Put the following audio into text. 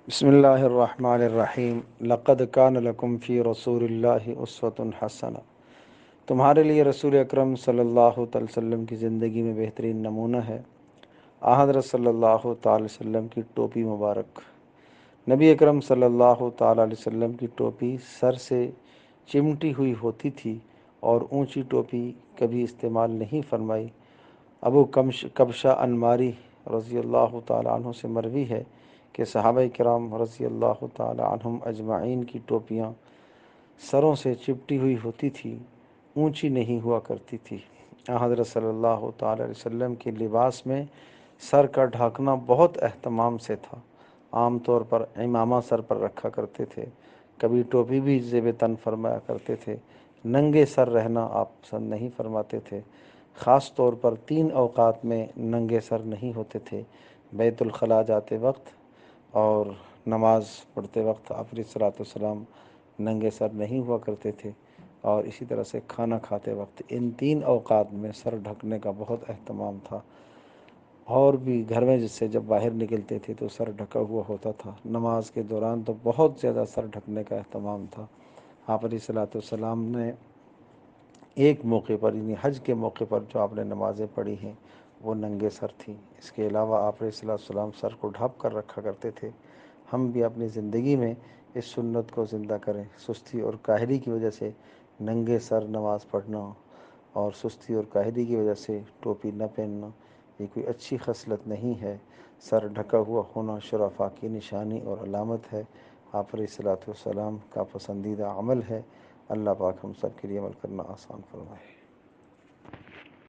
بسم اللہ الرحمن الرحیم لقد کان لکم فی رسول اللہ اسوۃ حسنہ، تمہارے لیے رسول اکرم صلی اللہ تعالی وسلم کی زندگی میں بہترین نمونہ ہے۔ حضرت صلی اللہ تعالی وسلم کی ٹوپی مبارک۔ نبی اکرم صلی اللہ تعالی علیہ وسلم کی ٹوپی سر سے چمٹی ہوئی ہوتی تھی اور اونچی ٹوپی کبھی استعمال نہیں فرمائی۔ ابو کبشہ انماری رضی اللہ تعالی عنہ سے مروی ہے کہ صحابہ کرام رضی اللہ تعالی عنہم اجمعین کی ٹوپیاں سروں سے چپٹی ہوئی ہوتی تھی، اونچی نہیں ہوا کرتی تھی۔ حضرت صلی اللہ تعالی علیہ وسلم کے لباس میں سر کا ڈھانکنا بہت اہتمام سے تھا۔ عام طور پر امامہ سر پر رکھا کرتے تھے، کبھی ٹوپی بھی زیب تن فرمایا کرتے تھے۔ ننگے سر رہنا آپ پسند نہیں فرماتے تھے، خاص طور پر 3 اوقات میں ننگے سر نہیں ہوتے تھے: بیت الخلاء جاتے وقت اور نماز پڑھتے وقت آپ علیہ الصلوۃ والسلام ننگے سر نہیں ہوا کرتے تھے، اور اسی طرح سے کھانا کھاتے وقت۔ ان 3 اوقات میں سر ڈھکنے کا بہت اہتمام تھا، اور بھی گھر میں جس سے جب باہر نکلتے تھے تو سر ڈھکا ہوا ہوتا تھا۔ نماز کے دوران تو بہت زیادہ سر ڈھکنے کا اہتمام تھا۔ آپ علیہ الصلوۃ والسلام نے ایک موقع پر، یعنی حج کے موقع پر جو آپ نے نمازیں پڑھی ہیں وہ ننگے سر تھیں۔ اس کے علاوہ آپ علیہ الصلوۃ والسلام سر کو ڈھانپ کر رکھا کرتے تھے۔ ہم بھی اپنی زندگی میں اس سنت کو زندہ کریں۔ سستی اور کاہلی کی وجہ سے ننگے سر نماز پڑھنا اور سستی اور کاہلی کی وجہ سے ٹوپی نہ پہننا، یہ کوئی اچھی خصلت نہیں ہے۔ سر ڈھکا ہوا ہونا شرفاء کی نشانی اور علامت ہے۔ آپ علیہ الصلوۃ والسلام کا پسندیدہ عمل ہے۔ اللہ پاک ہم سب کے لیے عمل کرنا آسان فرمائے۔